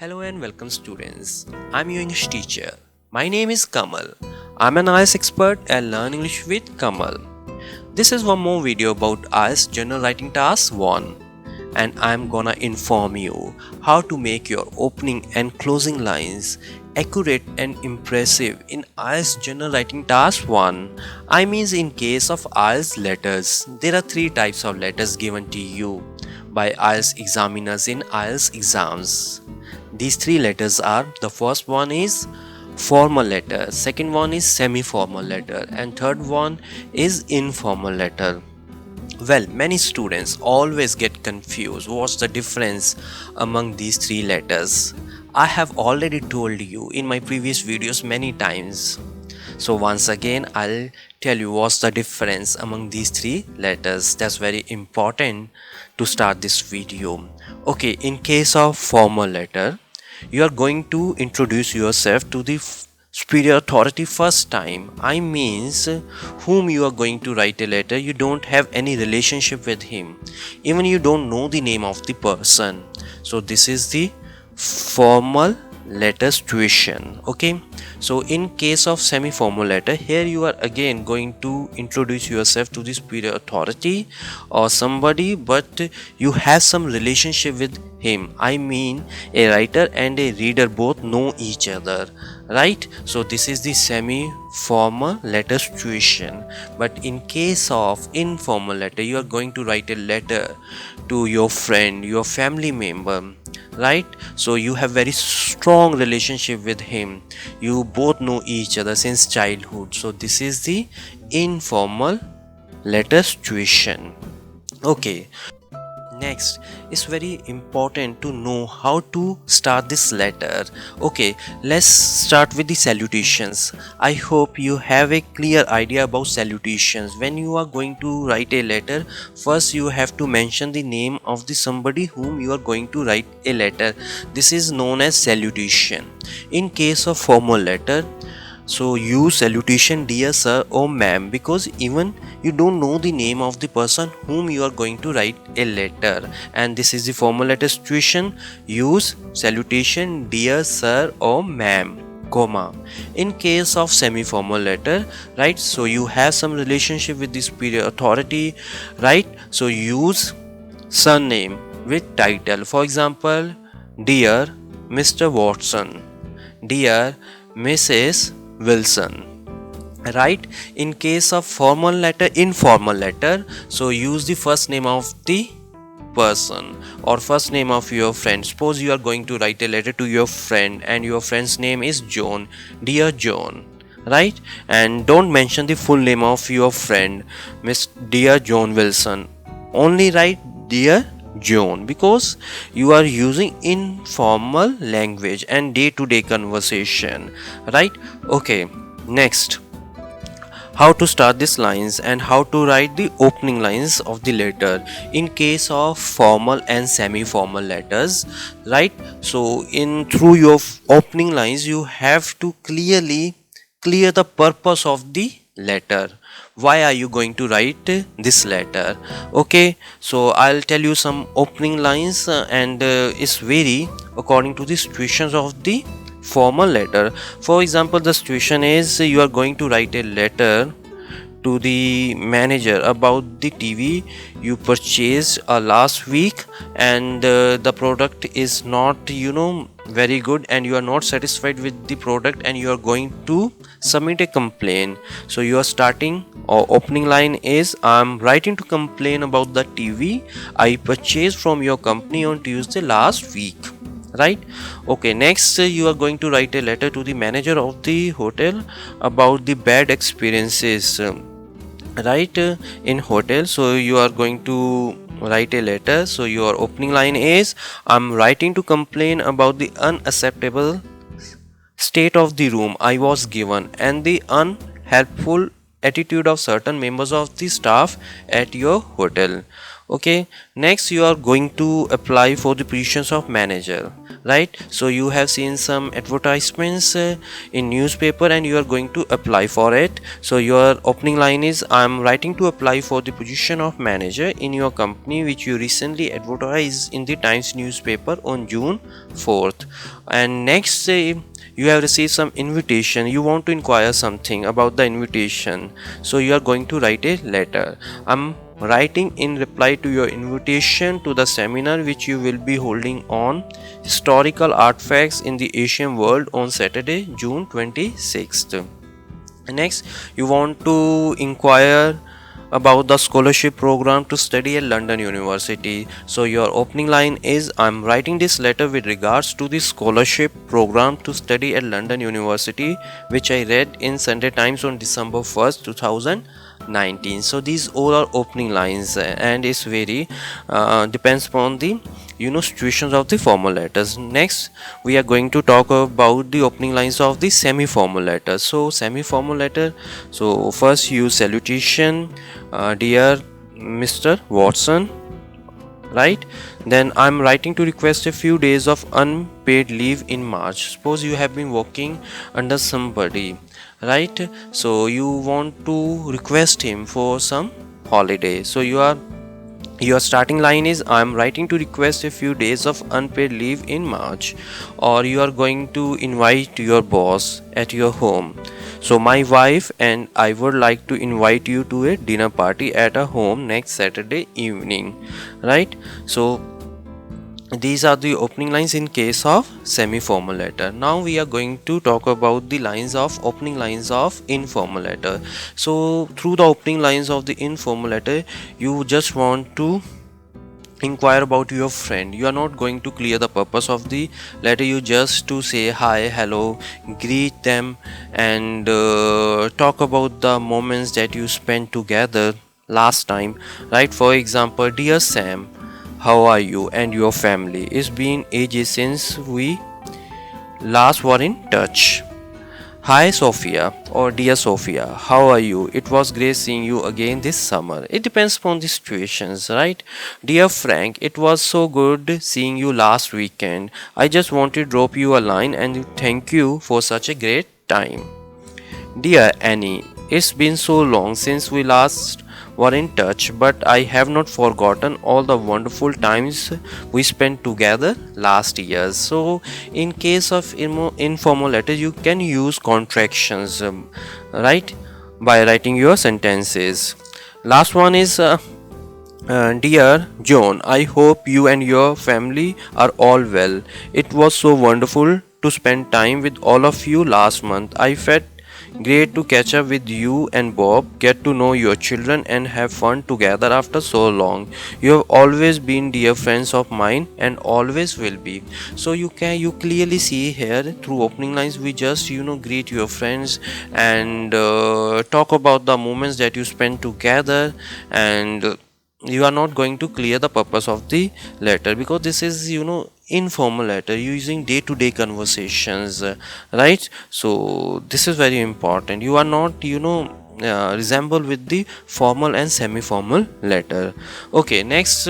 Hello and welcome students. I'm your English teacher. My name is Kamal. I'm an IELTS expert and learn English with Kamal. This is one more video about IELTS General Writing Task 1 and I'm gonna inform you how to make your opening and closing lines accurate and impressive in IELTS General Writing Task 1. I mean in case of IELTS letters, there are 3 types of letters given to you by IELTS examiners in IELTS exams. These 3 letters are, the first one is formal letter, second one is semi-formal letter and third one is informal letter. Well, many students always get confused what's the difference among these 3 letters. I have already told you in my previous videos many times. So once again I'll tell you what's the difference among these 3 letters. That's very important to start this video. Okay, in case of formal letter, you are going to introduce yourself to the superior authority first time. I means whom you are going to write a letter, you don't have any relationship with him, even you don't know the name of the person. So this is the formal letter situation. Okay, so in case of semi-formal letter, here you are again going to introduce yourself to the superior authority or somebody, but you have some relationship with him. I mean a writer and a reader both know each other, right? So this is the semi-formal letter situation. But in case of informal letter, you are going to write a letter to your friend, your family member, right? So you have very strong relationship with him, you both know each other since childhood. So this is the informal letter situation. Okay, next, it's very important to know how to start this letter. Okay, let's start with the salutations. I hope you have a clear idea about salutations. When you are going to write a letter, first you have to mention the name of the somebody whom you are going to write a letter. This is known as salutation. In case of formal letter, so use salutation dear sir or ma'am, because even you don't know the name of the person whom you are going to write a letter, and this is the formal letter situation. Use salutation dear sir or ma'am, comma. In case of semi-formal letter, right, so you have some relationship with the superior authority, right? So use surname with title. For example, dear Mr. Watson, dear Mrs. Wilson, right? In case of formal letter, informal letter, so use the first name of the person or first name of your friend. Suppose you are going to write a letter to your friend and your friend's name is John, dear John, right? And don't mention the full name of your friend, Miss dear John Wilson. Only write dear John, because you are using informal language and day-to-day conversation, right? Okay, next, how to start these lines and how to write the opening lines of the letter in case of formal and semi-formal letters, right? So in through your opening lines, you have to clearly clear the purpose of the letter. Why are you going to write this letter? Okay, so I'll tell you some opening lines and it's vary according to the situations of the formal letter. For example, the situation is you are going to write a letter to the manager about the TV you purchased last week, and the product is not very good and you are not satisfied with the product and you are going to submit a complaint. So your starting or opening line is, I'm writing to complain about the TV I purchased from your company on Tuesday last week, right? Okay, next you are going to write a letter to the manager of the hotel about the bad experiences, right, in hotel. So you are going to write a letter. So your opening line is, I'm writing to complain about the unacceptable state of the room I was given and the unhelpful attitude of certain members of the staff at your hotel. Okay, next you are going to apply for the positions of manager. right? So you have seen some advertisements in newspaper and you are going to apply for it. So your opening line is, I'm writing to apply for the position of manager in your company which you recently advertised in the Times newspaper on June 4th. And next, you have received some invitation, you want to inquire something about the invitation, so you are going to write a letter. I'm writing in reply to your invitation to the seminar which you will be holding on historical artifacts in the Asian world on Saturday, June 26th. Next, you want to inquire about the scholarship program to study at London University. So your opening line is, I'm writing this letter with regards to the scholarship program to study at London University which I read in Sunday Times on December 1st 2019. So these all are opening lines and it's very depends upon the situations of the formal letters. Next, we are going to talk about the opening lines of the semi-formal letter. So semi-formal letter, so first use salutation, dear Mr. Watson, right? Then I'm writing to request a few days of unpaid leave in March. Suppose you have been working under somebody, right? So you want to request him for some holiday. So your starting line is, I'm writing to request a few days of unpaid leave in March. Or you are going to invite your boss at your home. So my wife and I would like to invite you to a dinner party at our home next Saturday evening, right? So these are the opening lines in case of semi-formal letter. Now we are going to talk about the opening lines of informal letter. So through the opening lines of the informal letter, you just want to inquire about your friend. You are not going to clear the purpose of the letter, you just to say hi, hello, greet them, and talk about the moments that you spent together last time, right? For example, dear Sam, how are you and your family? It's been ages since we last were in touch. Hi Sophia, or dear Sophia, how are you? It was great seeing you again this summer. It depends upon the situations, right? Dear Frank, it was so good seeing you last weekend. I just want to drop you a line and thank you for such a great time. Dear Annie, it's been so long since we last were in touch, but I have not forgotten all the wonderful times we spent together last year. So, in case of informal letters, you can use contractions, right, by writing your sentences. Last one is, dear John, I hope you and your family are all well. It was so wonderful to spend time with all of you last month. I felt great to catch up with you and Bob, get to know your children and have fun together after so long. You have always been dear friends of mine and always will be. So you clearly see here through opening lines we just greet your friends and talk about the moments that you spend together, and you are not going to clear the purpose of the letter because this is informal letter using day-to-day conversations, right? So this is very important. You are not resemble with the formal and semi-formal letter. Okay, next,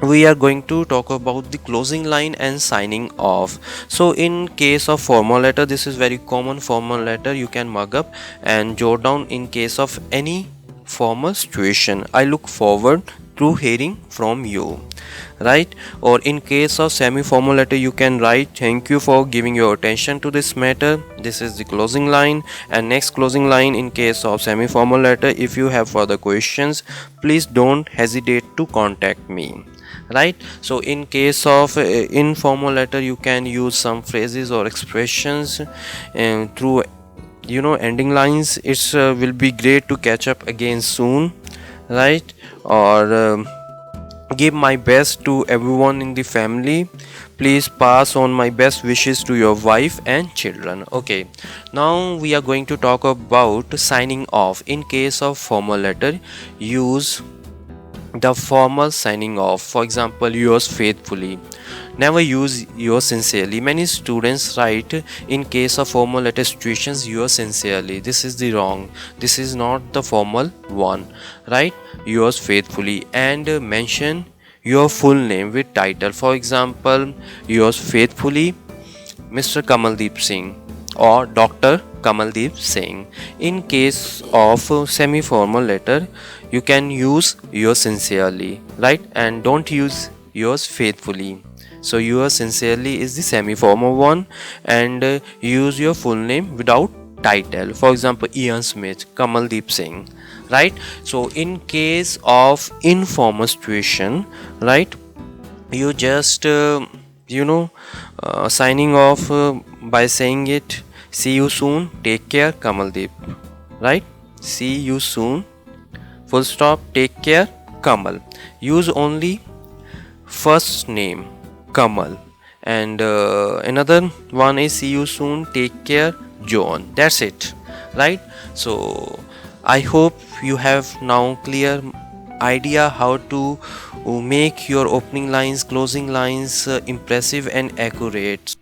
we are going to talk about the closing line and signing off. So in case of formal letter, this is very common formal letter, you can mug up and jot down in case of any formal situation. I look forward to hearing from you, right? Or in case of semi-formal letter, you can write, thank you for giving your attention to this matter. This is the closing line. And next closing line in case of semi-formal letter, if you have further questions, please don't hesitate to contact me, right? So in case of informal letter, you can use some phrases or expressions and through ending lines. It's will be great to catch up again soon, right? Or give my best to everyone in the family. Please pass on my best wishes to your wife and children. Okay, now we are going to talk about signing off. In case of formal letter, use the formal signing off. For example, yours faithfully. Never use yours sincerely. Many students write in case of formal letter situations yours sincerely. This is the wrong. This is not the formal one, right? Yours faithfully. And mention your full name with title. For example, yours faithfully, Mr. Kamaldeep Singh or Dr. Kamaldeep Singh. In case of semi-formal letter, you can use yours sincerely, right? And don't use yours faithfully. So yours sincerely is the semi-formal one, and use your full name without title. For example, Ian Smith, Kamaldeep Singh, right? So in case of informal situation, right, you just signing off by saying it, see you soon, take care, Kamaldeep, right? See you soon, full stop, take care, Kamal. Use only first name, Kamal. And another one is see you soon, take care, John. That's it, right? So I hope you have now clear idea how to make your opening lines, closing lines impressive and accurate.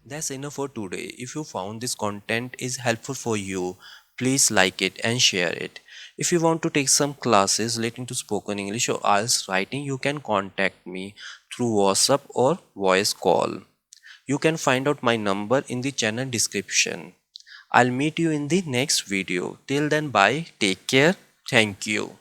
That's enough for today. If you found this content is helpful for you, please like it and share it. If you want to take some classes relating to spoken English or IELTS writing, you can contact me through WhatsApp or voice call. You can find out my number in the channel description. I'll meet you in the next video. Till then, bye. Take care. Thank you.